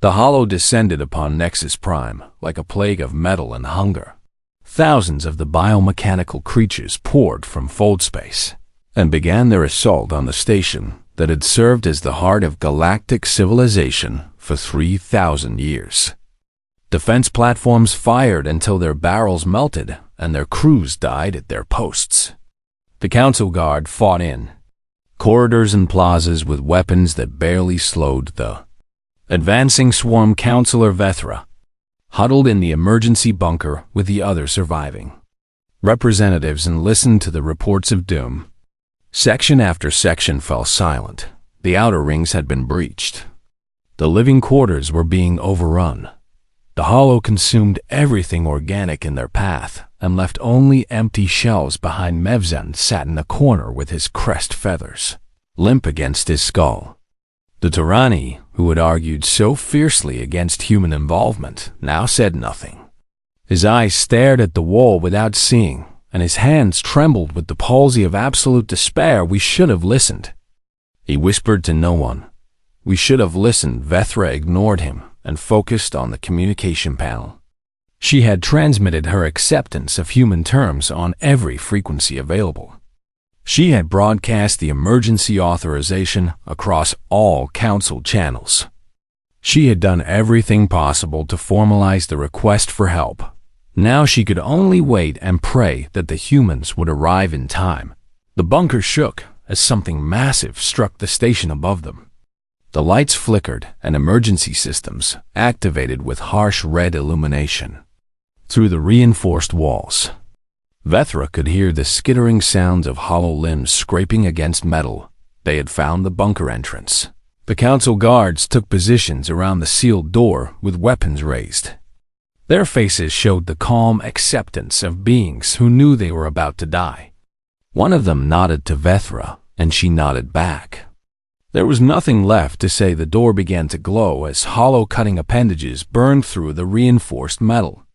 The Hollow descended upon Nexus Prime like a plague of metal and hunger. Thousands of the biomechanical creatures poured from fold space and began their assault on the station that had served as the heart of galactic civilization for 3,000 years. Defense platforms fired until their barrels melted and their crews died at their posts. The Council Guard fought in corridors and plazas with weapons that barely slowed the advancing swarm. Counselor Vethra huddled in the emergency bunker with the other surviving representatives and listened to the reports of doom. Section after section fell silent. The outer rings had been breached. The living quarters were being overrun. The Hollow consumed everything organic in their path and left only empty shells behind. Mevzan sat in a corner with his crest feathers limp against his skull. The Tyranny, who had argued so fiercely against human involvement, now said nothing. His eyes stared at the wall without seeing, and his hands trembled with the palsy of absolute despair. We should have listened. He whispered to no one. We should have listened. Vethra ignored him and focused on the communication panel. She had transmitted her acceptance of human terms on every frequency available. She had broadcast the emergency authorization across all council channels. She had done everything possible to formalize the request for help. Now she could only wait and pray that the humans would arrive in time. The bunker shook as something massive struck the station above them. The lights flickered and emergency systems activated with harsh red illumination. Through the reinforced walls, Vethra could hear the skittering sounds of hollow limbs scraping against metal. They had found the bunker entrance. The council guards took positions around the sealed door with weapons raised. Their faces showed the calm acceptance of beings who knew they were about to die. One of them nodded to Vethra, and she nodded back. There was nothing left to say. The door began to glow as hollow cutting appendages burned through the reinforced metal.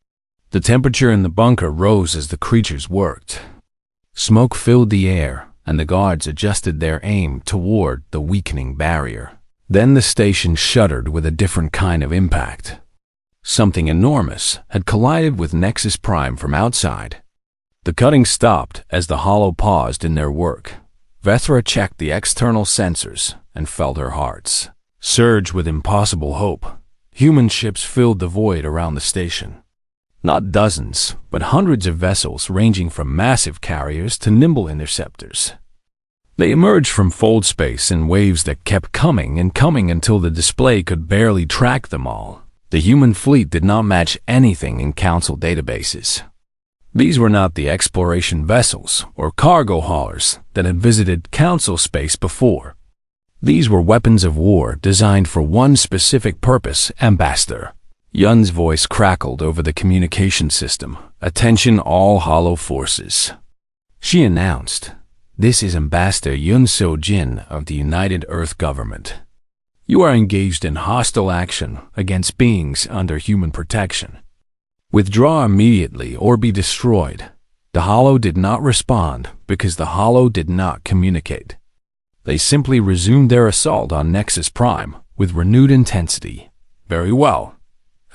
The temperature in the bunker rose as the creatures worked. Smoke filled the air, and the guards adjusted their aim toward the weakening barrier. Then the station shuddered with a different kind of impact. Something enormous had collided with Nexus Prime from outside. The cutting stopped as the Hollow paused in their work. Vethra checked the external sensors and felt her heart surge with impossible hope. Human ships filled the void around the station. Not dozens, but hundreds of vessels ranging from massive carriers to nimble interceptors. They emerged from fold space in waves that kept coming and coming until the display could barely track them all. The human fleet did not match anything in council databases. These were not the exploration vessels or cargo haulers that had visited council space before. These were weapons of war designed for one specific purpose. Ambassador Yun's voice crackled over the communication system. Attention all Hollow forces. She announced, "This is Ambassador Yun So-jin of the United Earth Government. You are engaged in hostile action against beings under human protection. Withdraw immediately or be destroyed." The Hollow did not respond because the Hollow did not communicate. They simply resumed their assault on Nexus Prime with renewed intensity. "Very well,"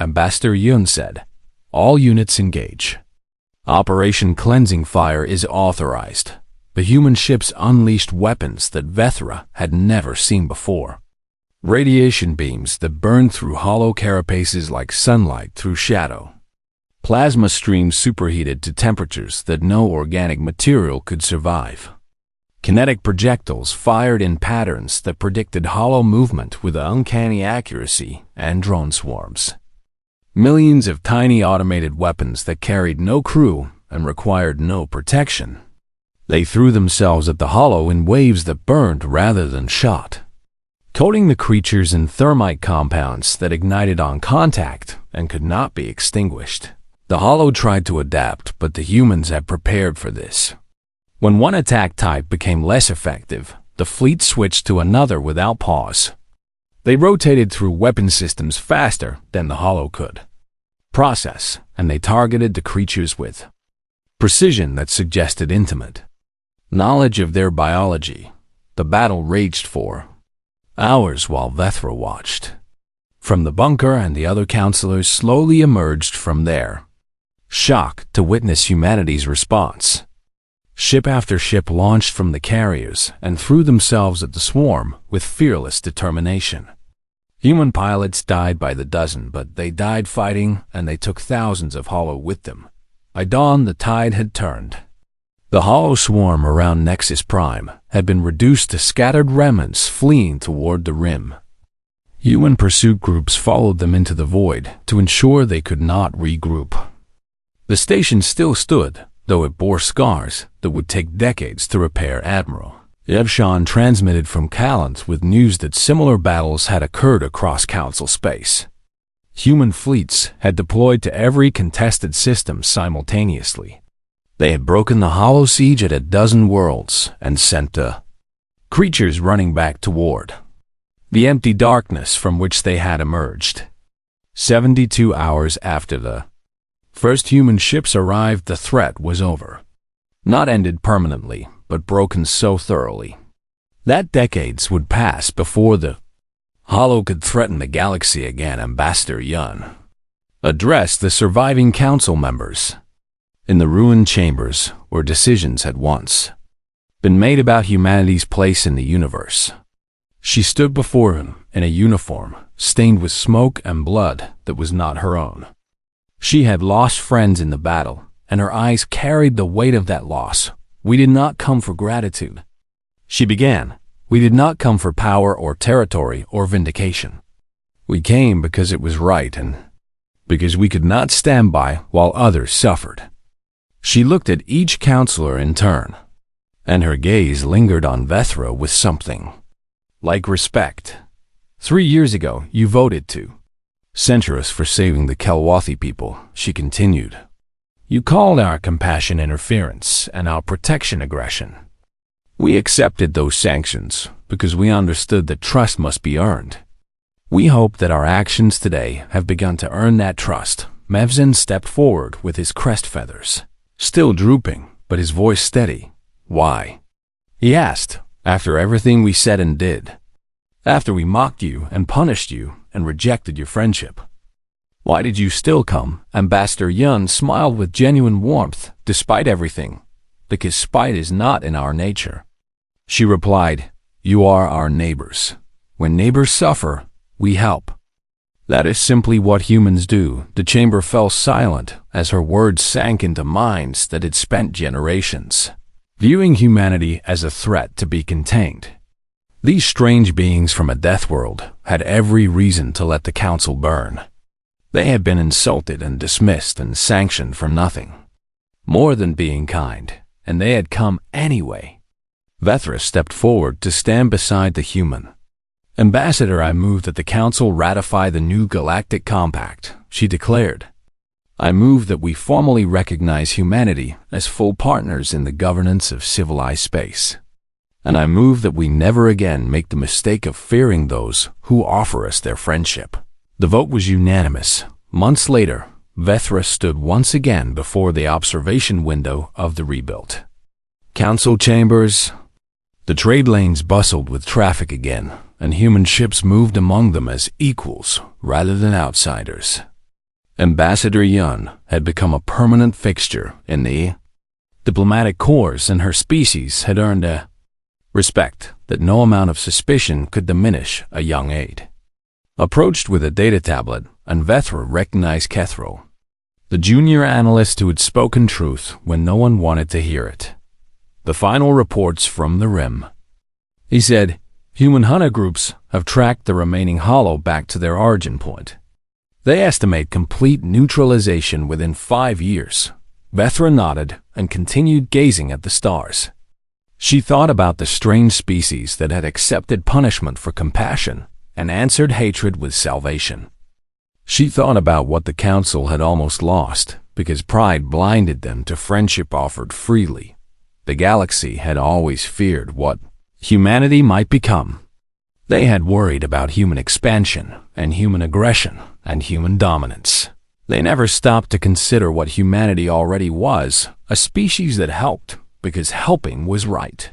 Ambassador Yun said. "All units engage. Operation Cleansing Fire is authorized." The human ships unleashed weapons that Vethra had never seen before. Radiation beams that burned through hollow carapaces like sunlight through shadow. Plasma streams superheated to temperatures that no organic material could survive. Kinetic projectiles fired in patterns that predicted hollow movement with uncanny accuracy, and drone swarms. Millions of tiny automated weapons that carried no crew and required no protection. They threw themselves at the Hollow in waves that burned rather than shot, coating the creatures in thermite compounds that ignited on contact and could not be extinguished. The Hollow tried to adapt, but the humans had prepared for this. When one attack type became less effective, the fleet switched to another without pause. They rotated through weapon systems faster than the Hollow could process, and they targeted the creatures with precision that suggested intimate knowledge of their biology. The battle raged for hours while Vethra watched. from the bunker, and the other counselors slowly emerged from there, shocked to witness humanity's response. Ship after ship launched from the carriers and threw themselves at the swarm with fearless determination. Human pilots died by the dozen, but they died fighting, and they took thousands of Hollow with them. By dawn, the tide had turned. The Hollow swarm around Nexus Prime had been reduced to scattered remnants fleeing toward the rim. Human pursuit groups followed them into the void to ensure they could not regroup. The station still stood, though it bore scars that would take decades to repair. Admiral Evshan transmitted from Calent with news that similar battles had occurred across Council space. Human fleets had deployed to every contested system simultaneously. They had broken the Hollow siege at a dozen worlds and sent creatures running back toward the empty darkness from which they had emerged. 72 hours after the first human ships arrived, the threat was over. Not ended permanently, but broken so thoroughly that decades would pass before the Hollow could threaten the galaxy again. Ambassador Yun addressed the surviving council members in the ruined chambers where decisions had once been made about humanity's place in the universe. She stood before him in a uniform stained with smoke and blood that was not her own. She had lost friends in the battle, and her eyes carried the weight of that loss. "We did not come for gratitude," she began. "We did not come for power or territory or vindication. We came because it was right and because we could not stand by while others suffered." She looked at each counselor in turn, and her gaze lingered on Vethra with something like respect. 3 years ago, you voted to censure us for saving the Kelwathi people, she continued. You called our compassion interference and our protection aggression. We accepted those sanctions because we understood that trust must be earned. We hope that our actions today have begun to earn that trust. Mevzin stepped forward with his crest feathers still drooping, but his voice steady. Why? He asked. After everything we said and did. After we mocked you and punished you and rejected your friendship. Why did you still come? Ambassador Yun smiled with genuine warmth, despite everything. Because spite is not in our nature. She replied, you are our neighbors. When neighbors suffer, we help. That is simply what humans do. The chamber fell silent as her words sank into minds that had spent generations viewing humanity as a threat to be contained. These strange beings from a death world had every reason to let the council burn. They had been insulted and dismissed and sanctioned for nothing more than being kind, and they had come anyway. Vethra stepped forward to stand beside the human. Ambassador, I move that the council ratify the new Galactic Compact, she declared. I move that we formally recognize humanity as full partners in the governance of civilized space. And I move that we never again make the mistake of fearing those who offer us their friendship. The vote was unanimous. Months later, Vethra stood once again before the observation window of the rebuilt council chambers. The trade lanes bustled with traffic again, and human ships moved among them as equals rather than outsiders. Ambassador Yun had become a permanent fixture in the diplomatic corps, and her species had earned a respect that no amount of suspicion could diminish. A young aide approached with a data tablet, and Vethra recognized Kethro, the junior analyst who had spoken truth when no one wanted to hear it. The final reports from the rim. He said, human hunter groups have tracked the remaining Hollow back to their origin point. They estimate complete neutralization within 5 years. Vethra nodded and continued gazing at the stars. She thought about the strange species that had accepted punishment for compassion and answered hatred with salvation. She thought about what the council had almost lost because pride blinded them to friendship offered freely. The galaxy had always feared what humanity might become. They had worried about human expansion and human aggression and human dominance. They never stopped to consider what humanity already was, a species that helped because helping was right.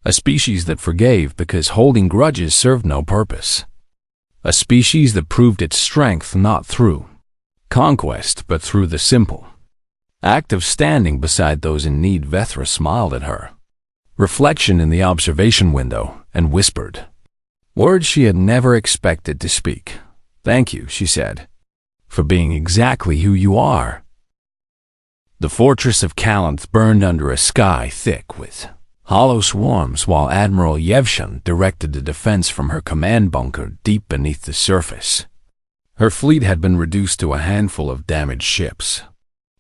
A species that forgave because holding grudges served no purpose. A species that proved its strength not through conquest, but through the simple act of standing beside those in need. Vethra smiled at her reflection in the observation window and whispered words she had never expected to speak. "Thank you," she said, "for being exactly who you are." The fortress of Kalanth burned under a sky thick with hollow swarms, while Admiral Yevshan directed the defense from her command bunker deep beneath the surface. Her fleet had been reduced to a handful of damaged ships.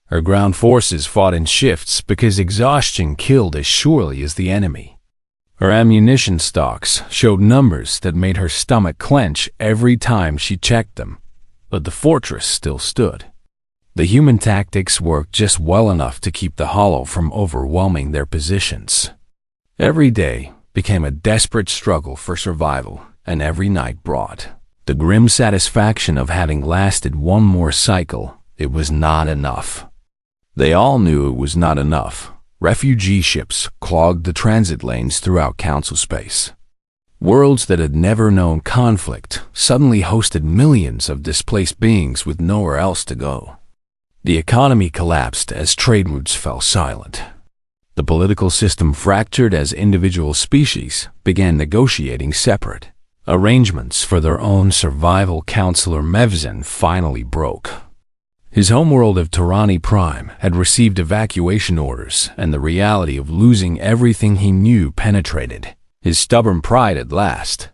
Her ground forces fought in shifts because exhaustion killed as surely as the enemy. Her ammunition stocks showed numbers that made her stomach clench every time she checked them, but the fortress still stood. The human tactics worked just well enough to keep the Hollow from overwhelming their positions. Every day became a desperate struggle for survival, and every night brought the grim satisfaction of having lasted one more cycle. It was not enough. They all knew it was not enough. Refugee ships clogged the transit lanes throughout Council space. Worlds that had never known conflict suddenly hosted millions of displaced beings with nowhere else to go. The economy collapsed as trade routes fell silent. The political system fractured as individual species began negotiating separate arrangements for their own survival. Counselor Mevzin finally broke. His homeworld of Tarani Prime had received evacuation orders, and the reality of losing everything he knew penetrated his stubborn pride at last.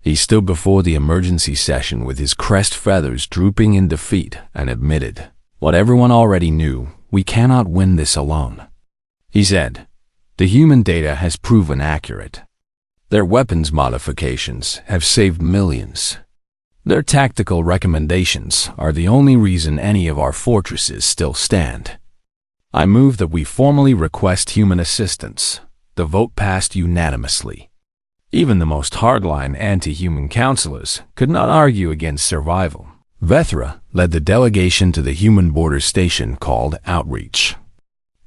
He stood before the emergency session with his crest feathers drooping in defeat and admitted what everyone already knew: we cannot win this alone. He said, "The human data has proven accurate. Their weapons modifications have saved millions. Their tactical recommendations are the only reason any of our fortresses still stand. I move that we formally request human assistance." The vote passed unanimously. Even the most hardline anti-human counselors could not argue against survival. Vethra led the delegation to the human border station called Outreach.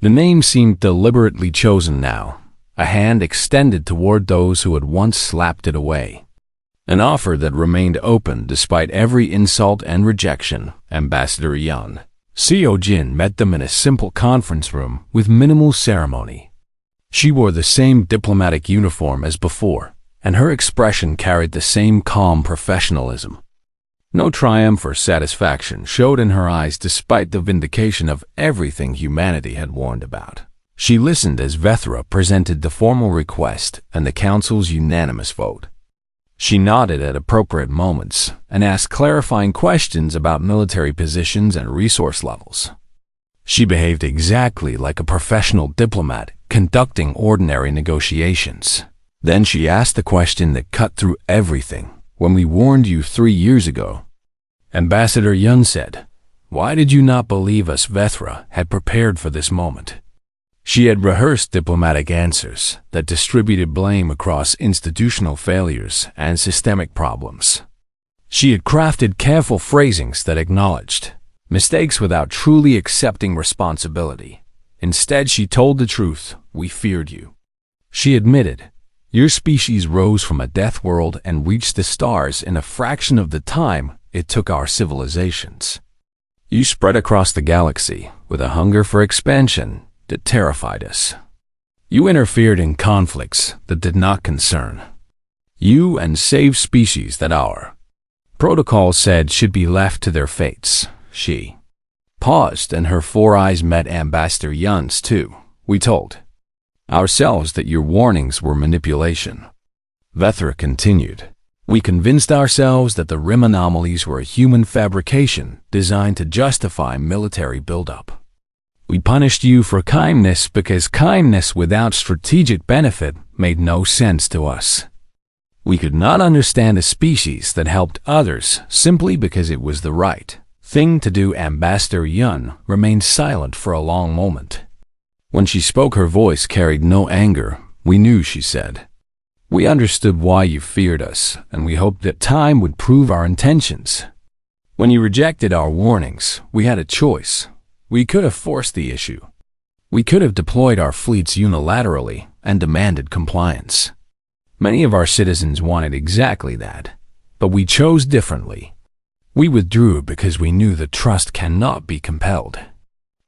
The name seemed deliberately chosen now, a hand extended toward those who had once slapped it away. An offer that remained open despite every insult and rejection. Ambassador Yun Seo Jin met them in a simple conference room with minimal ceremony. She wore the same diplomatic uniform as before, and her expression carried the same calm professionalism. No triumph or satisfaction showed in her eyes despite the vindication of everything humanity had warned about. She listened as Vethra presented the formal request and the Council's unanimous vote. She nodded at appropriate moments and asked clarifying questions about military positions and resource levels. She behaved exactly like a professional diplomat conducting ordinary negotiations. Then she asked the question that cut through everything. "When we warned you 3 years ago," Ambassador Yun said, "why did you not believe us?" Vethra had prepared for this moment. She had rehearsed diplomatic answers that distributed blame across institutional failures and systemic problems. She had crafted careful phrasings that acknowledged mistakes without truly accepting responsibility. Instead, she told the truth: "We feared you." She admitted, "Your species rose from a death world and reached the stars in a fraction of the time it took our civilizations. You spread across the galaxy with a hunger for expansion that terrified us. You interfered in conflicts that did not concern you and saved species that our protocol said should be left to their fates." She paused, and her 4 eyes met Ambassador Yun's too. "We told ourselves that your warnings were manipulation." Vethra continued, "We convinced ourselves that the rim anomalies were a human fabrication designed to justify military buildup. We punished you for kindness because kindness without strategic benefit made no sense to us. We could not understand a species that helped others simply because it was the right thing to do." Ambassador Yun remained silent for a long moment. When she spoke, her voice carried no anger. "We knew," she said. "We understood why you feared us, and we hoped that time would prove our intentions. When you rejected our warnings, we had a choice. We could have forced the issue. We could have deployed our fleets unilaterally and demanded compliance. Many of our citizens wanted exactly that. But we chose differently. We withdrew because we knew that trust cannot be compelled.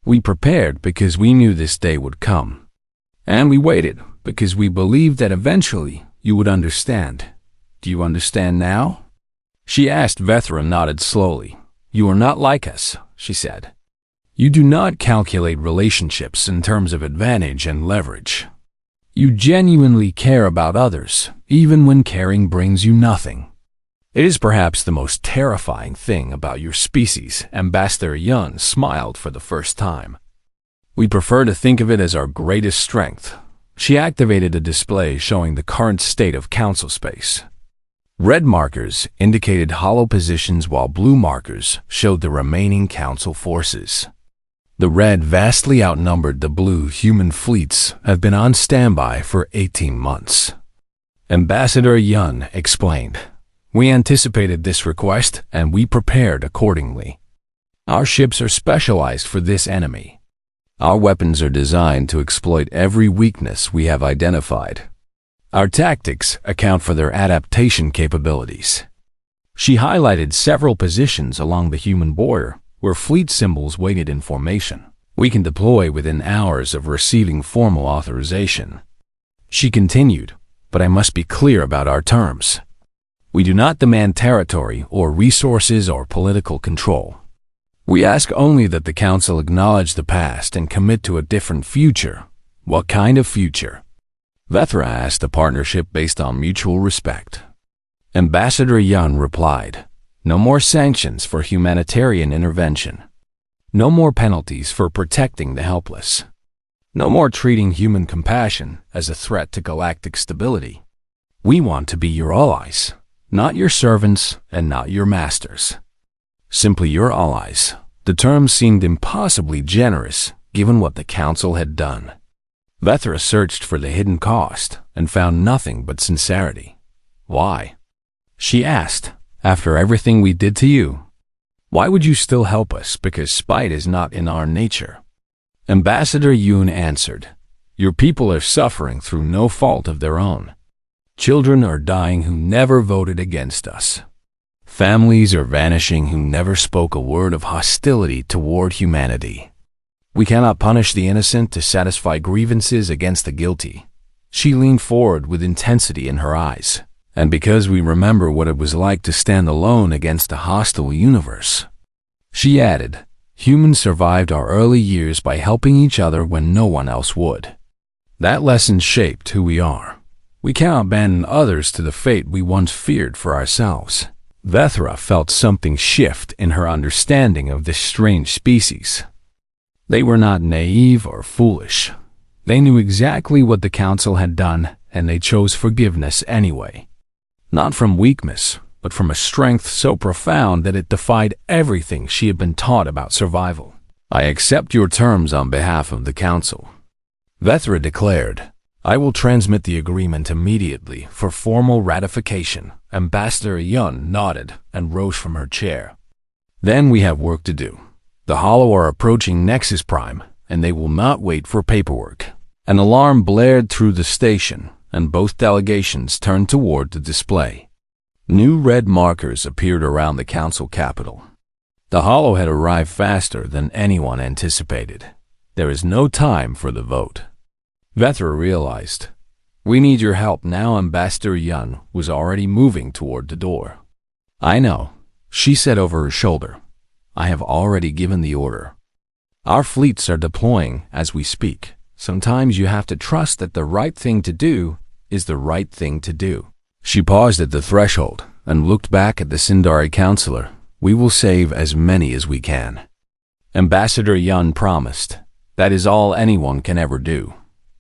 We prepared because we knew this day would come. And we waited because we believed that eventually you would understand. Do you understand now? She asked. Vethra nodded slowly. You are not like us, she said. You do not calculate relationships in terms of advantage and leverage. You genuinely care about others, even when caring brings you nothing. It is perhaps the most terrifying thing about your species. Ambassador Yun smiled for the first time. We prefer to think of it as our greatest strength. She activated a display showing the current state of council space. Red markers indicated hollow positions while blue markers showed the remaining council forces. The red vastly outnumbered the blue. Human fleets have been on standby for 18 months. Ambassador Yun explained. We anticipated this request and we prepared accordingly. Our ships are specialized for this enemy. Our weapons are designed to exploit every weakness we have identified. Our tactics account for their adaptation capabilities. She highlighted several positions along the human border where fleet symbols waited in formation. We can deploy within hours of receiving formal authorization. She continued, but I must be clear about our terms. We do not demand territory or resources or political control. We ask only that the Council acknowledge the past and commit to a different future. What kind of future? Vethra asked. A partnership based on mutual respect. Ambassador Yun replied, no more sanctions for humanitarian intervention. No more penalties for protecting the helpless. No more treating human compassion as a threat to galactic stability. We want to be your allies. Not your servants and not your masters. Simply your allies. The terms seemed impossibly generous given what the Council had done. Vethra searched for the hidden cost and found nothing but sincerity. Why? She asked, after everything we did to you, why would you still help us? Because spite is not in our nature. Ambassador Yun answered, your people are suffering through no fault of their own. Children are dying who never voted against us. Families are vanishing who never spoke a word of hostility toward humanity. We cannot punish the innocent to satisfy grievances against the guilty. She leaned forward with intensity in her eyes. And because we remember what it was like to stand alone against a hostile universe. She added, humans survived our early years by helping each other when no one else would. That lesson shaped who we are. We cannot abandon others to the fate we once feared for ourselves. Vethra felt something shift in her understanding of this strange species. They were not naive or foolish. They knew exactly what the Council had done, and they chose forgiveness anyway. Not from weakness, but from a strength so profound that it defied everything she had been taught about survival. I accept your terms on behalf of the Council. Vethra declared, I will transmit the agreement immediately for formal ratification. Ambassador Yun nodded and rose from her chair. Then we have work to do. The Hollow are approaching Nexus Prime, and they will not wait for paperwork. An alarm blared through the station, and both delegations turned toward the display. New red markers appeared around the Council capital. The Hollow had arrived faster than anyone anticipated. There is no time for the vote. Vethra realized, we need your help now. Ambassador Yun was already moving toward the door. I know, she said over her shoulder. I have already given the order. Our fleets are deploying as we speak. Sometimes you have to trust that the right thing to do is the right thing to do. She paused at the threshold and looked back at the Sindari counselor. We will save as many as we can. Ambassador Yun promised. That is all anyone can ever do.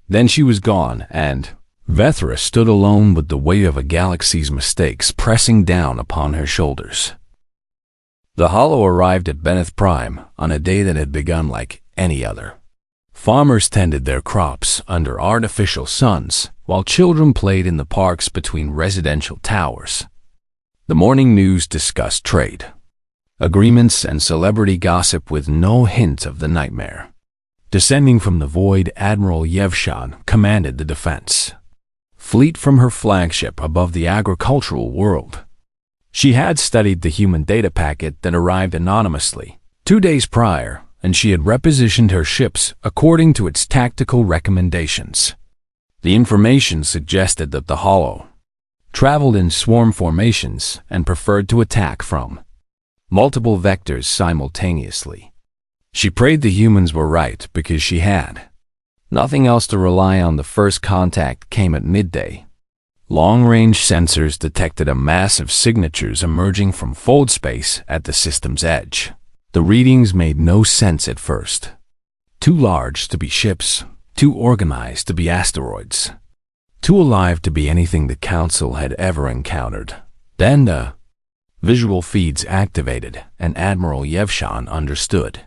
Then she was gone, and Vethra stood alone with the weight of a galaxy's mistakes pressing down upon her shoulders. The Hollow arrived at Beneth Prime on a day that had begun like any other. Farmers tended their crops under artificial suns, while children played in the parks between residential towers. The morning news discussed trade, agreements, and celebrity gossip with no hint of the nightmare. Descending from the void, Admiral Yevshan commanded the defense fleet from her flagship above the agricultural world. She had studied the human data packet that arrived anonymously 2 days prior, and she had repositioned her ships according to its tactical recommendations. The information suggested that the Hollow traveled in swarm formations and preferred to attack from multiple vectors simultaneously. She prayed the humans were right because she had nothing else to rely on. The first contact came at midday. Long-range sensors detected a mass of signatures emerging from fold space at the system's edge. The readings made no sense at first. Too large to be ships, too organized to be asteroids, too alive to be anything the Council had ever encountered. Then the visual feeds activated, and Admiral Yevshan understood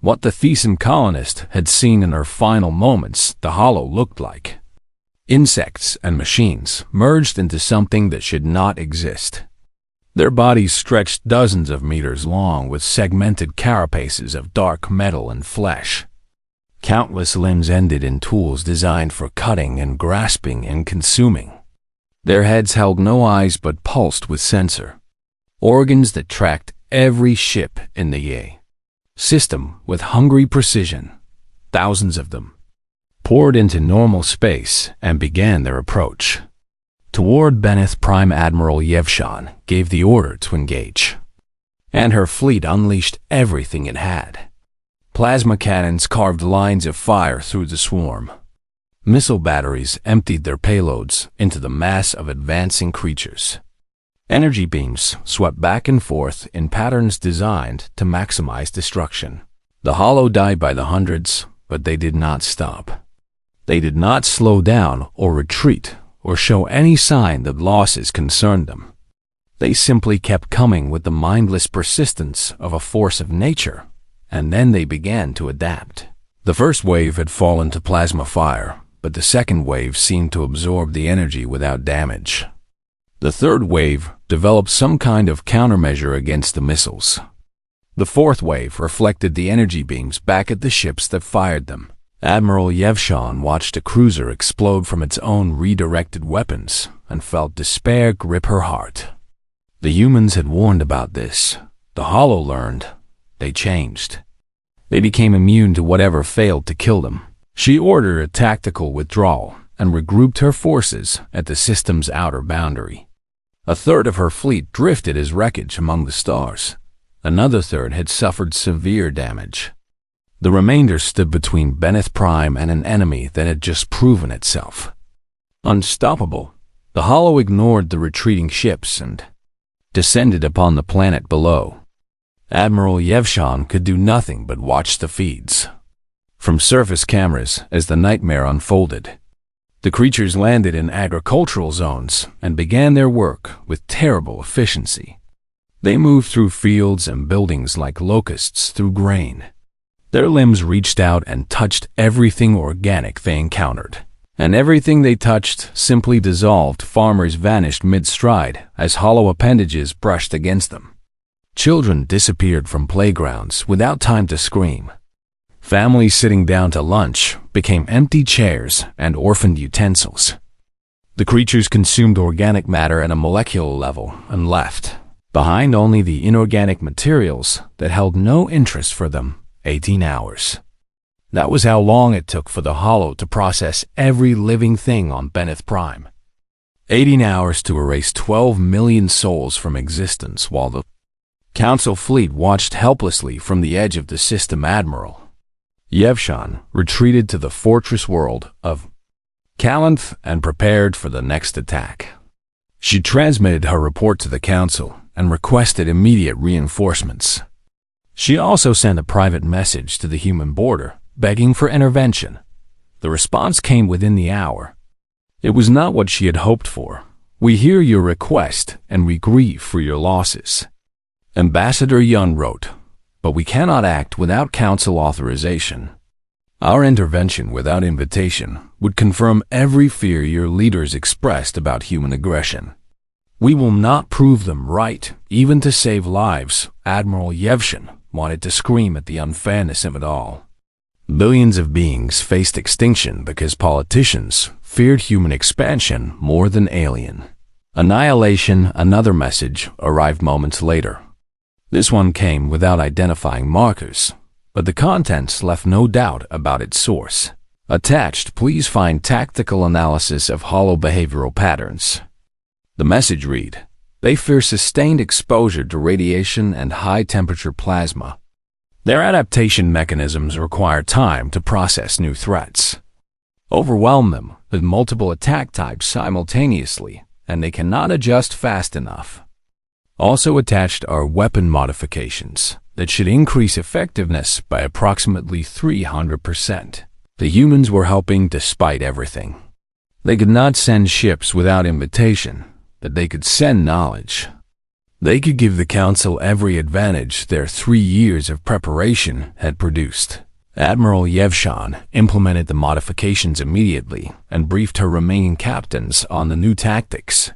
what the Thesan colonist had seen in her final moments. The Hollow looked like insects and machines merged into something that should not exist. Their bodies stretched dozens of meters long with segmented carapaces of dark metal and flesh. Countless limbs ended in tools designed for cutting and grasping and consuming. Their heads held no eyes but pulsed with sensor organs that tracked every ship in the system with hungry precision. Thousands of them poured into normal space and began their approach toward Beneth. Prime Admiral Yevshan gave the order to engage, and her fleet unleashed everything it had. Plasma cannons carved lines of fire through the swarm. Missile batteries emptied their payloads into the mass of advancing creatures. Energy beams swept back and forth in patterns designed to maximize destruction. The Hollow died by the hundreds, but they did not stop. They did not slow down or retreat or show any sign that losses concerned them. They simply kept coming with the mindless persistence of a force of nature, and then they began to adapt. The first wave had fallen to plasma fire, but the second wave seemed to absorb the energy without damage. The third wave developed some kind of countermeasure against the missiles. The fourth wave reflected the energy beams back at the ships that fired them. Admiral Yevshan watched a cruiser explode from its own redirected weapons and felt despair grip her heart. The humans had warned about this. The Hollow learned. They changed. They became immune to whatever failed to kill them. She ordered a tactical withdrawal and regrouped her forces at the system's outer boundary. A third of her fleet drifted as wreckage among the stars. Another third had suffered severe damage. The remainder stood between Beneth Prime and an enemy that had just proven itself unstoppable. The Hollow ignored the retreating ships and descended upon the planet below. Admiral Yevshan could do nothing but watch the feeds from surface cameras as the nightmare unfolded. The creatures landed in agricultural zones and began their work with terrible efficiency. They moved through fields and buildings like locusts through grain. Their limbs reached out and touched everything organic they encountered, and everything they touched simply dissolved. Farmers vanished mid-stride as hollow appendages brushed against them. Children disappeared from playgrounds without time to scream. Families sitting down to lunch became empty chairs and orphaned utensils. The creatures consumed organic matter at a molecular level and left behind only the inorganic materials that held no interest for them. 18 hours. That was how long it took for the Hollow to process every living thing on Beneth Prime. 18 hours to erase 12 million souls from existence while the Council fleet watched helplessly from the edge of the system. Admiral Yevshan retreated to the fortress world of Calanth and prepared for the next attack. She transmitted her report to the Council and requested immediate reinforcements. She also sent a private message to the human border, begging for intervention. The response came within the hour. It was not what she had hoped for. "We hear your request, and we grieve for your losses," Ambassador Yun wrote, "but we cannot act without Council authorization. Our intervention without invitation would confirm every fear your leaders expressed about human aggression. We will not prove them right, even to save lives." Admiral Yevshan wanted to scream at the unfairness of it all. Billions of beings faced extinction because politicians feared human expansion more than alien. Annihilation, another message, arrived moments later. This one came without identifying markers, but the contents left no doubt about its source. Attached, please find tactical analysis of hollow behavioral patterns. The message read, they fear sustained exposure to radiation and high-temperature plasma. Their adaptation mechanisms require time to process new threats. Overwhelm them with multiple attack types simultaneously, and they cannot adjust fast enough. Also attached are weapon modifications that should increase effectiveness by approximately 300%. The humans were helping despite everything. They could not send ships without invitation, but they could send knowledge. They could give the Council every advantage their 3 years of preparation had produced. Admiral Yevshan implemented the modifications immediately and briefed her remaining captains on the new tactics.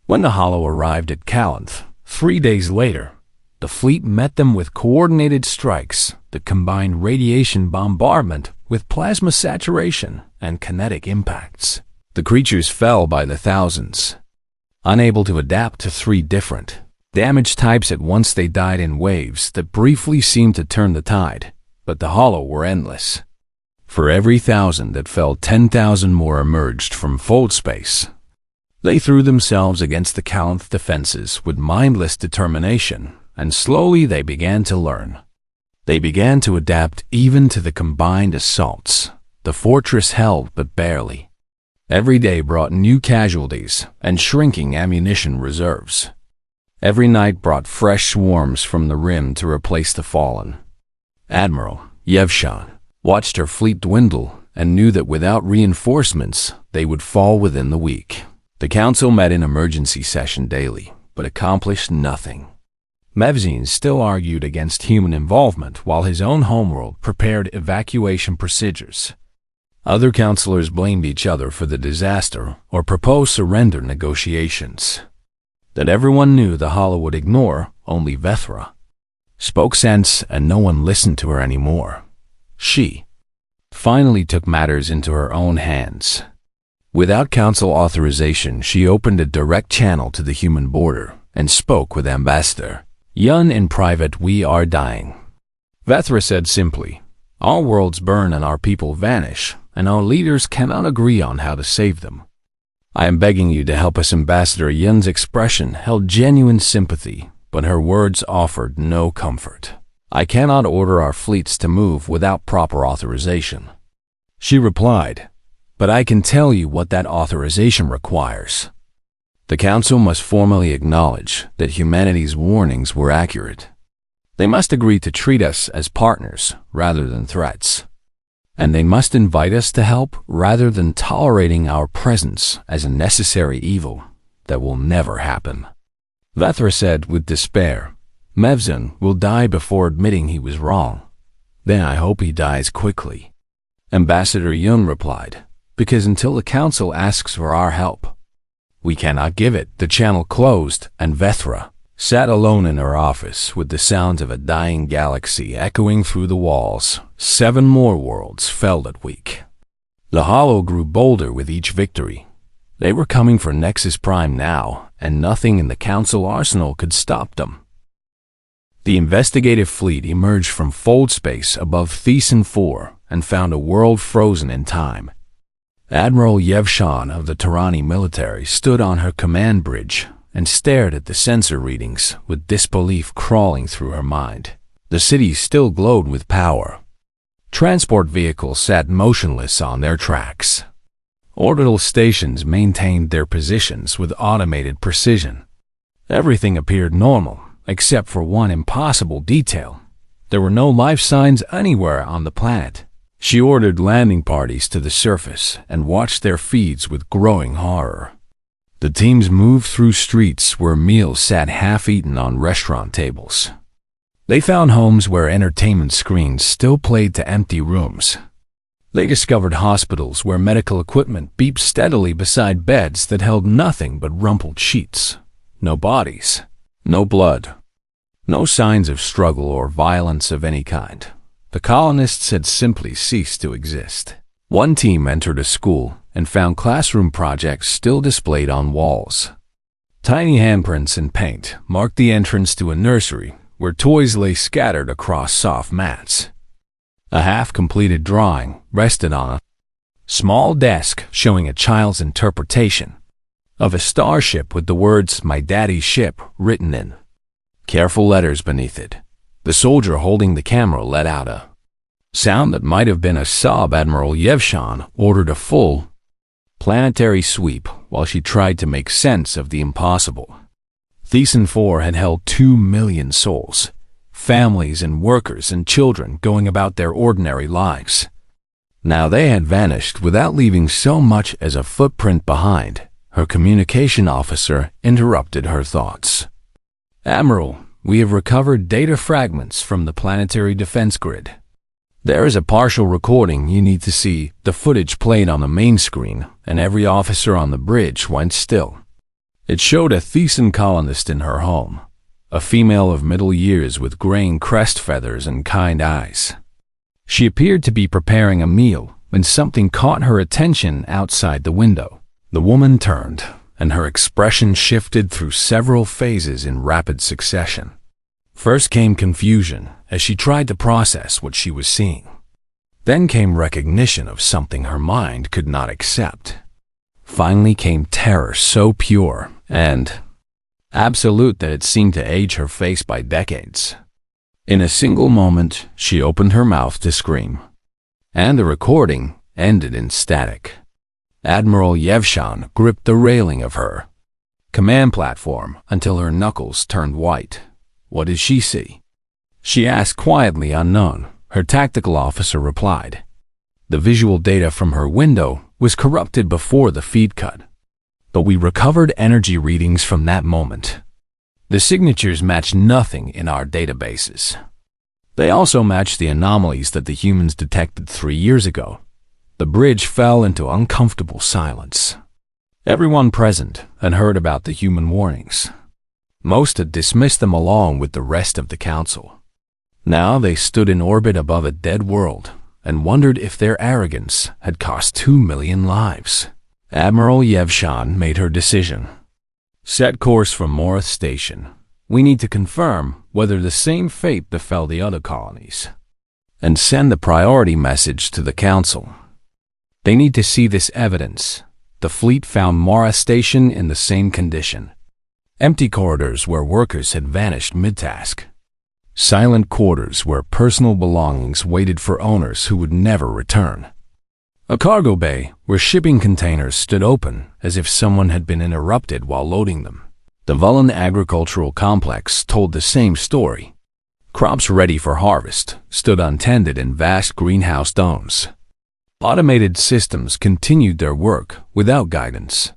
When the Hollow arrived at Calanth, 3 days later, the fleet met them with coordinated strikes that combined radiation bombardment with plasma saturation and kinetic impacts. The creatures fell by the thousands. Unable to adapt to 3 different damage types at once, they died in waves that briefly seemed to turn the tide, but the Hollow were endless. For every 1,000 that fell, 10,000 more emerged from fold space. They threw themselves against the Calanth defenses with mindless determination, and slowly they began to learn. They began to adapt even to the combined assaults. The fortress held but barely. Every day brought new casualties and shrinking ammunition reserves. Every night brought fresh swarms from the rim to replace the fallen. Admiral Yevshan watched her fleet dwindle and knew that without reinforcements, they would fall within the week. The Council met in emergency session daily, but accomplished nothing. Mevzine still argued against human involvement while his own homeworld prepared evacuation procedures. Other counselors blamed each other for the disaster or proposed surrender negotiations. That everyone knew the Hollow would ignore, only Vethra spoke sense, and no one listened to her anymore. She finally took matters into her own hands. Without Council authorization, she opened a direct channel to the human border and spoke with Ambassador Yun in private. We are dying. Vethra said simply, our worlds burn and our people vanish, and our leaders cannot agree on how to save them. I am begging you to help us. Ambassador Yun's expression held genuine sympathy, but her words offered no comfort. I cannot order our fleets to move without proper authorization. She replied, but I can tell you what that authorization requires. The Council must formally acknowledge that humanity's warnings were accurate. They must agree to treat us as partners rather than threats. And they must invite us to help rather than tolerating our presence as a necessary evil that will never happen. Vethra said with despair, Mevzin will die before admitting he was wrong. Then I hope he dies quickly. Ambassador Yun replied, because until the Council asks for our help, we cannot give it. The channel closed, and Vethra sat alone in her office with the sounds of a dying galaxy echoing through the walls. 7 more worlds fell that week. The Hollow grew bolder with each victory. They were coming for Nexus Prime now, and nothing in the Council arsenal could stop them. The investigative fleet emerged from fold space above Thesan 4 and found a world frozen in time. Admiral Yevshan of the Tarani military stood on her command bridge and stared at the sensor readings with disbelief crawling through her mind. The city still glowed with power. Transport vehicles sat motionless on their tracks. Orbital stations maintained their positions with automated precision. Everything appeared normal, except for one impossible detail. There were no life signs anywhere on the planet. She ordered landing parties to the surface and watched their feeds with growing horror. The teams moved through streets where meals sat half-eaten on restaurant tables. They found homes where entertainment screens still played to empty rooms. They discovered hospitals where medical equipment beeped steadily beside beds that held nothing but rumpled sheets. No bodies, no blood, no signs of struggle or violence of any kind. The colonists had simply ceased to exist. One team entered a school and found classroom projects still displayed on walls. Tiny handprints in paint marked the entrance to a nursery where toys lay scattered across soft mats. A half-completed drawing rested on a small desk showing a child's interpretation of a starship with the words "My Daddy's Ship" written in careful letters beneath it. The soldier holding the camera let out a sound that might have been a sob. Admiral Yevshan ordered a full planetary sweep while she tried to make sense of the impossible. Thesan 4 had held 2 million souls, families and workers and children going about their ordinary lives. Now they had vanished without leaving so much as a footprint behind. Her communication officer interrupted her thoughts. "Admiral, we have recovered data fragments from the planetary defense grid. There is a partial recording you need to see. The footage played on the main screen, and every officer on the bridge went still. It showed a Thesan colonist in her home, a female of middle years with graying crest feathers and kind eyes. She appeared to be preparing a meal when something caught her attention outside the window. The woman turned, and her expression shifted through several phases in rapid succession. First came confusion as she tried to process what she was seeing. Then came recognition of something her mind could not accept. Finally came terror so pure and absolute that it seemed to age her face by decades. In a single moment, she opened her mouth to scream, and the recording ended in static. Admiral Yevshan gripped the railing of her command platform until her knuckles turned white. "What did she see?" she asked quietly. "Unknown," her tactical officer replied. "The visual data from her window was corrupted before the feed cut, but we recovered energy readings from that moment. The signatures match nothing in our databases. They also match the anomalies that the humans detected 3 years ago." The bridge fell into uncomfortable silence. Everyone present had heard about the human warnings. Most had dismissed them along with the rest of the council. Now they stood in orbit above a dead world and wondered if their arrogance had cost 2 million lives. Admiral Yevshan made her decision. "Set course for Morith Station. We need to confirm whether the same fate befell the other colonies, and send the priority message to the council. They need to see this evidence." The fleet found Morith Station in the same condition. Empty corridors where workers had vanished mid-task. Silent quarters where personal belongings waited for owners who would never return. A cargo bay where shipping containers stood open as if someone had been interrupted while loading them. The Vullan agricultural complex told the same story. Crops ready for harvest stood untended in vast greenhouse domes. Automated systems continued their work without guidance.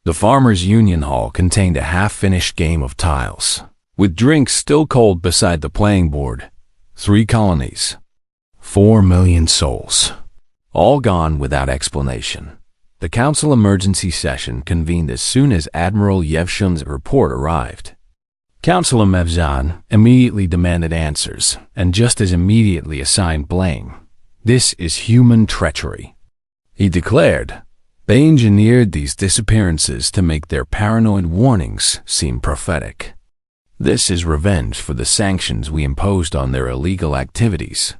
The Farmers' Union Hall contained a half-finished game of tiles, with drinks still cold beside the playing board. 3 colonies, 4 million souls, all gone without explanation. The council emergency session convened as soon as Admiral Yevshan's report arrived. Councilor Mevzan immediately demanded answers, and just as immediately assigned blame. "This is human treachery," he declared. "They engineered these disappearances to make their paranoid warnings seem prophetic. This is revenge for the sanctions we imposed on their illegal activities."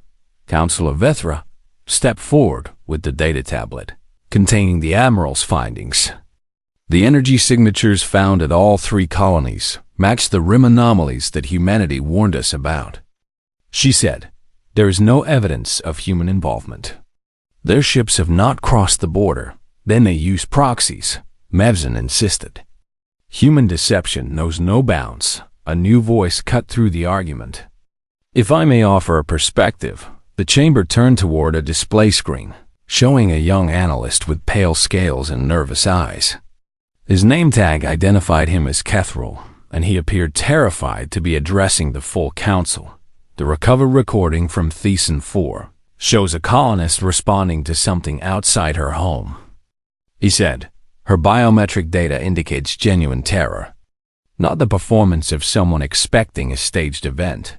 Councilor Vethra stepped forward with the data tablet containing the Admiral's findings. The energy signatures found at all 3 colonies matched the rim anomalies that humanity warned us about. She said, "There is no evidence of human involvement. Their ships have not crossed the border. Then they use proxies," Mevzan insisted. "Human deception knows no bounds." A new voice cut through the argument. "If I may offer a perspective," the chamber turned toward a display screen, showing a young analyst with pale scales and nervous eyes. His name tag identified him as Kethril, and he appeared terrified to be addressing the full council. The recovered recording from Thesan 4 shows a colonist responding to something outside her home. He said, "Her biometric data indicates genuine terror, not the performance of someone expecting a staged event.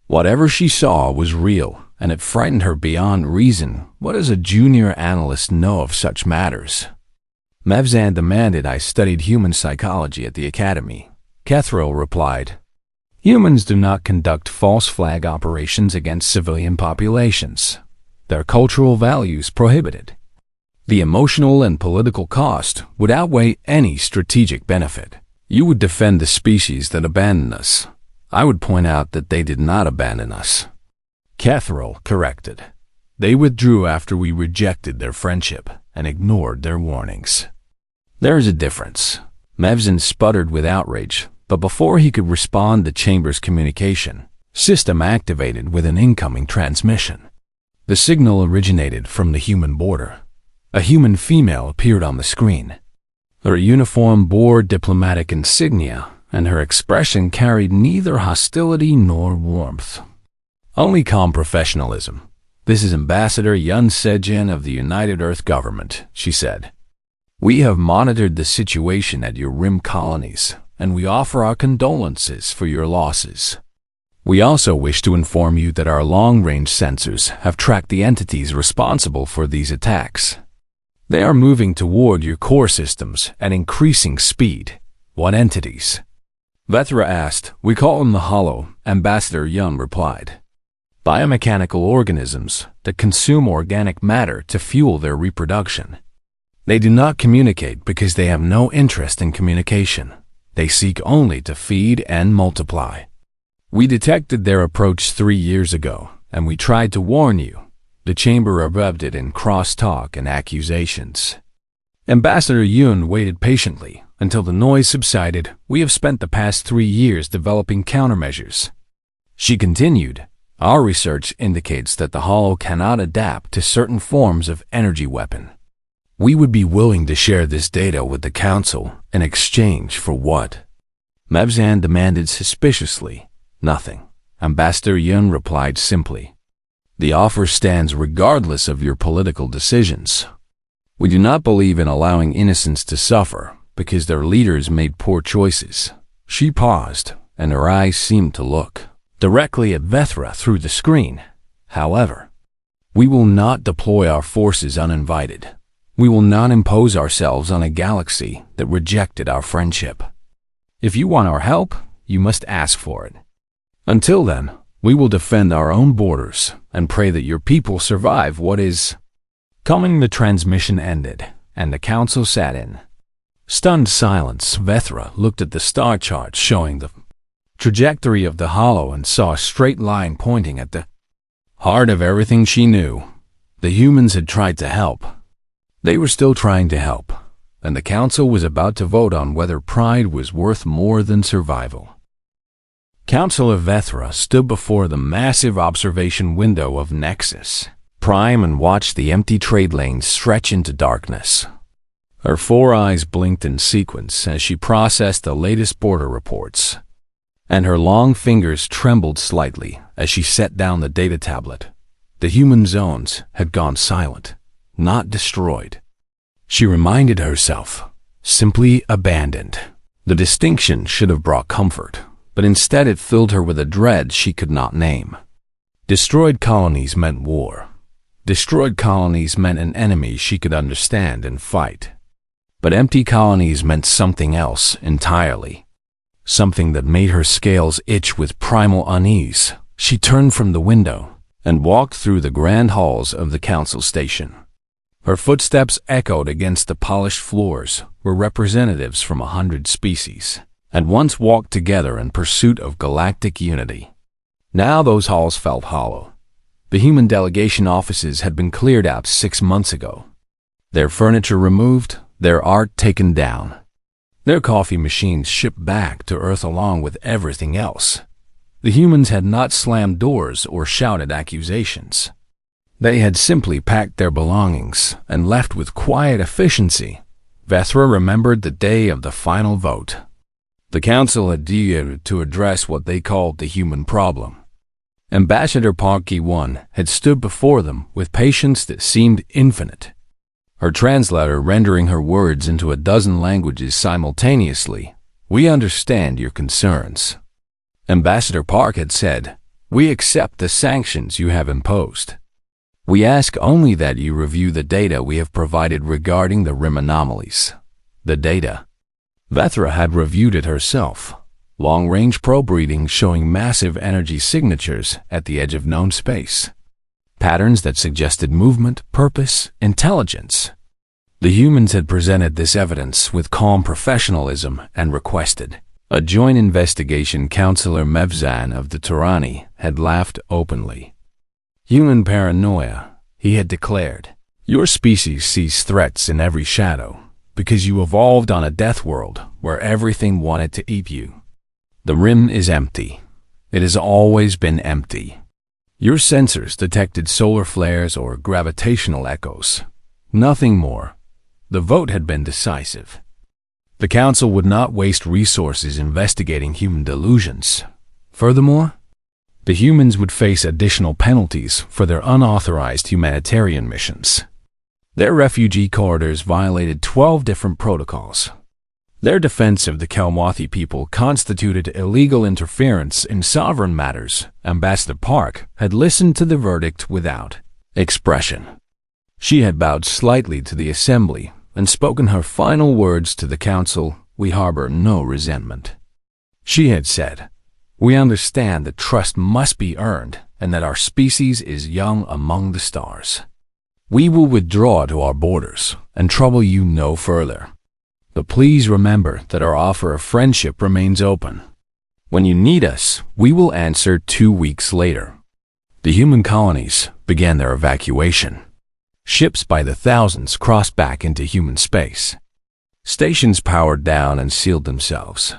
Whatever she saw was real, and it frightened her beyond reason. What does a junior analyst know of such matters?" Mevzan demanded I studied human psychology at the academy. Kethril replied, "Humans do not conduct false flag operations against civilian populations. Their cultural values prohibited. The emotional and political cost would outweigh any strategic benefit. You would defend the species that abandoned us. I would point out that they did not abandon us." Kethril corrected. "They withdrew after we rejected their friendship and ignored their warnings." "There is a difference." Mevzan sputtered with outrage, but before he could respond, the chamber's communication system activated with an incoming transmission. The signal originated from the human border. A human female appeared on the screen. Her uniform bore diplomatic insignia, and her expression carried neither hostility nor warmth. Only calm professionalism. "This is Ambassador Yun Sejin of the United Earth Government," she said. "We have monitored the situation at your Rim colonies, and we offer our condolences for your losses. We also wish to inform you that our long-range sensors have tracked the entities responsible for these attacks. They are moving toward your core systems at increasing speed." "What entities?" Vethra asked. "We call them the Hollow," Ambassador Yun replied. "Biomechanical organisms that consume organic matter to fuel their reproduction. They do not communicate because they have no interest in communication. They seek only to feed and multiply. We detected their approach 3 years ago, and we tried to warn you." The chamber erupted in cross-talk and accusations. Ambassador Yun waited patiently until the noise subsided. "We have spent the past 3 years developing countermeasures." She continued, "Our research indicates that the Hollow cannot adapt to certain forms of energy weapon. We would be willing to share this data with the Council in exchange for what?" Mevzan demanded suspiciously. "Nothing." Ambassador Yun replied simply, "The offer stands regardless of your political decisions. We do not believe in allowing innocents to suffer because their leaders made poor choices." She paused, and her eyes seemed to look directly at Vethra through the screen. "However, we will not deploy our forces uninvited. We will not impose ourselves on a galaxy that rejected our friendship. If you want our help, you must ask for it. Until then, we will defend our own borders and pray that your people survive what is coming." The transmission ended, and the council sat in stunned silence. Vethra looked at the star charts showing the trajectory of the Hollow and saw a straight line pointing at the heart of everything she knew. The humans had tried to help. They were still trying to help, and the council was about to vote on whether pride was worth more than survival. Councilor Vethra stood before the massive observation window of Nexus Prime and watched the empty trade lanes stretch into darkness. Her 4 eyes blinked in sequence as she processed the latest border reports, and her long fingers trembled slightly as she set down the data tablet. The human zones had gone silent, not destroyed. She reminded herself, simply abandoned. The distinction should have brought comfort, but instead it filled her with a dread she could not name. Destroyed colonies meant war. Destroyed colonies meant an enemy she could understand and fight. But empty colonies meant something else entirely. Something that made her scales itch with primal unease. She turned from the window and walked through the grand halls of the council station. Her footsteps echoed against the polished floors where representatives from 100 species had once walked together in pursuit of galactic unity. Now those halls felt hollow. The human delegation offices had been cleared out 6 months ago. Their furniture removed, their art taken down. Their coffee machines shipped back to Earth along with everything else. The humans had not slammed doors or shouted accusations. They had simply packed their belongings and left with quiet efficiency. Vethra remembered the day of the final vote. The council had decided to address what they called the human problem. Ambassador Parky I had stood before them with patience that seemed infinite, her translator rendering her words into a dozen languages simultaneously. "We understand your concerns." Ambassador Park had said, "We accept the sanctions you have imposed. We ask only that you review the data we have provided regarding the rim anomalies. The data. Vethra had reviewed it herself. Long-range probe readings showing massive energy signatures at the edge of known space. Patterns that suggested movement, purpose, intelligence. The humans had presented this evidence with calm professionalism and requested. A joint investigation counselor Mevzan of the Turani had laughed openly. Human paranoia, he had declared. Your species sees threats in every shadow because you evolved on a death world where everything wanted to eat you. The rim is empty. It has always been empty. Your sensors detected solar flares or gravitational echoes. Nothing more. The vote had been decisive. The Council would not waste resources investigating human delusions. Furthermore, the humans would face additional penalties for their unauthorized humanitarian missions. Their refugee corridors violated 12 different protocols. Their defense of the Kelmwathi people constituted illegal interference in sovereign matters. Ambassador Park had listened to the verdict without expression. She had bowed slightly to the assembly and spoken her final words to the council. We harbor no resentment. She had said, we understand that trust must be earned and that our species is young among the stars. We will withdraw to our borders and trouble you no further. But please remember that our offer of friendship remains open. When you need us, we will answer 2 weeks later. The human colonies began their evacuation. Ships by the thousands crossed back into human space. Stations powered down and sealed themselves.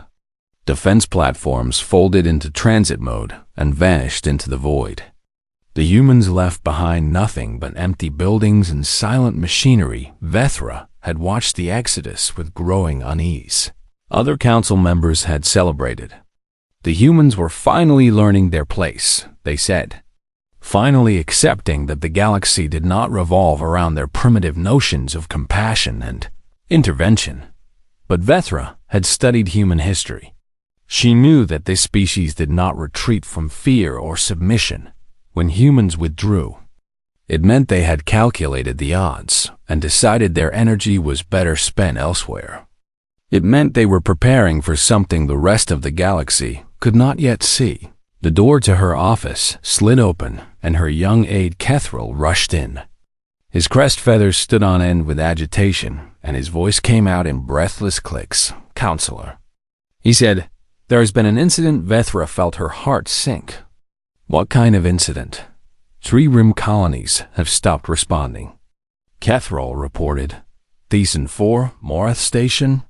Defense platforms folded into transit mode and vanished into the void. The humans left behind nothing but empty buildings and silent machinery. Vethra had watched the exodus with growing unease. Other council members had celebrated. The humans were finally learning their place, they said. Finally accepting that the galaxy did not revolve around their primitive notions of compassion and intervention. But Vethra had studied human history. She knew that this species did not retreat from fear or submission. When humans withdrew, it meant they had calculated the odds and decided their energy was better spent elsewhere. It meant they were preparing for something the rest of the galaxy could not yet see. The door to her office slid open and her young aide Kethril rushed in. His crest feathers stood on end with agitation and his voice came out in breathless clicks. Counselor. He said, there has been an incident. Vethra felt her heart sink. What kind of incident? 3 rim colonies have stopped responding. Kethril reported. Thiessen 4, Morath Station,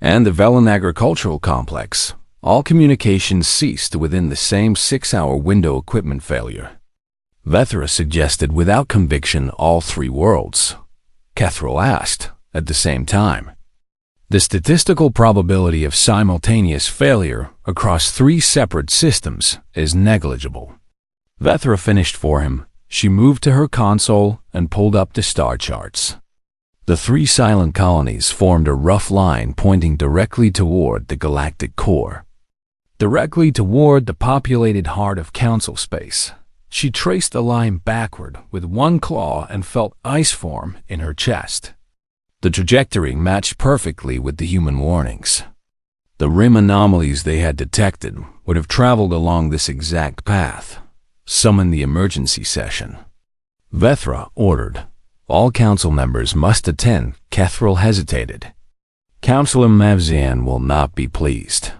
and the Velen Agricultural Complex. All communications ceased within the same 6-hour window. Equipment failure. Vethra suggested without conviction all 3 worlds. Kethril asked, at the same time. The statistical probability of simultaneous failure across 3 separate systems is negligible. Vethra finished for him. She moved to her console and pulled up the star charts. The 3 silent colonies formed a rough line pointing directly toward the galactic core. Directly toward the populated heart of council space. She traced the line backward with one claw and felt ice form in her chest. The trajectory matched perfectly with the human warnings. The rim anomalies they had detected would have traveled along this exact path. Summon the emergency session. Vethra ordered. All council members must attend. Kethril hesitated. Councilor Mavzian will not be pleased.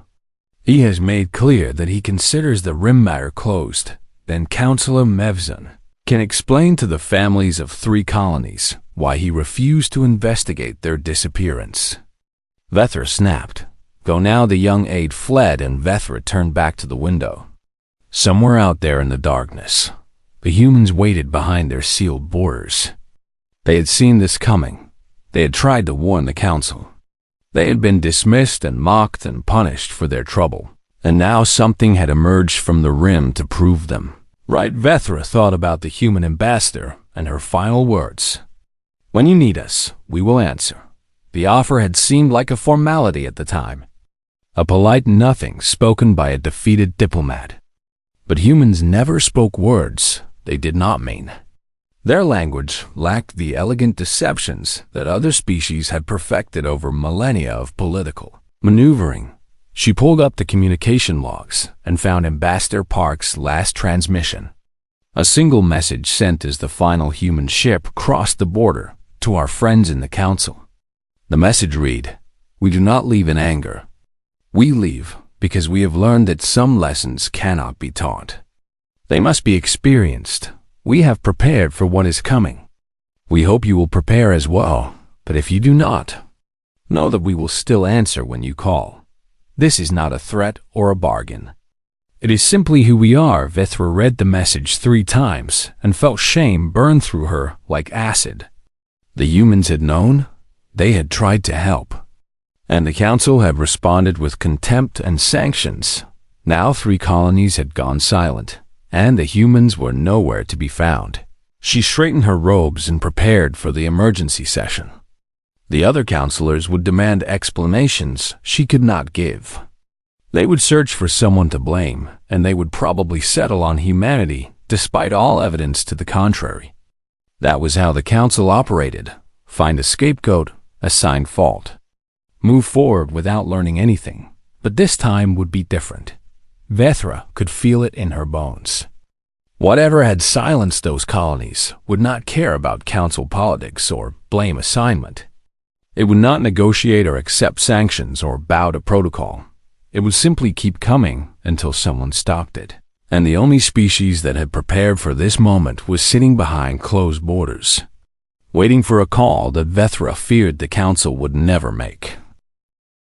He has made clear that he considers the rim matter closed. Then Councilor Mevzan can explain to the families of 3 colonies why he refused to investigate their disappearance. Vethra snapped. Go now. The young aide fled and Vethra turned back to the window. Somewhere out there in the darkness, the humans waited behind their sealed borders. They had seen this coming. They had tried to warn the council. They had been dismissed and mocked and punished for their trouble. And now something had emerged from the rim to prove them. Right. Vethra thought about the human ambassador and her final words. When you need us, we will answer. The offer had seemed like a formality at the time. A polite nothing spoken by a defeated diplomat. But humans never spoke words they did not mean. Their language lacked the elegant deceptions that other species had perfected over millennia of political maneuvering. She pulled up the communication logs and found Ambassador Park's last transmission. A single message sent as the final human ship crossed the border to our friends in the Council. The message read, "We do not leave in anger. We leave because we have learned that some lessons cannot be taught. They must be experienced. We have prepared for what is coming. We hope you will prepare as well, but if you do not, know that we will still answer when you call. This is not a threat or a bargain. It is simply who we are." Vethra read the message 3 times and felt shame burn through her like acid. The humans had known, they had tried to help, and the Council had responded with contempt and sanctions. Now 3 colonies had gone silent, and the humans were nowhere to be found. She straightened her robes and prepared for the emergency session. The other counselors would demand explanations she could not give. They would search for someone to blame, and they would probably settle on humanity despite all evidence to the contrary. That was how the Council operated. Find a scapegoat, assign fault. Move forward without learning anything. But this time would be different. Vethra could feel it in her bones. Whatever had silenced those colonies would not care about Council politics or blame assignment. It would not negotiate or accept sanctions or bow to protocol. It would simply keep coming until someone stopped it. And the only species that had prepared for this moment was sitting behind closed borders, waiting for a call that Vethra feared the Council would never make.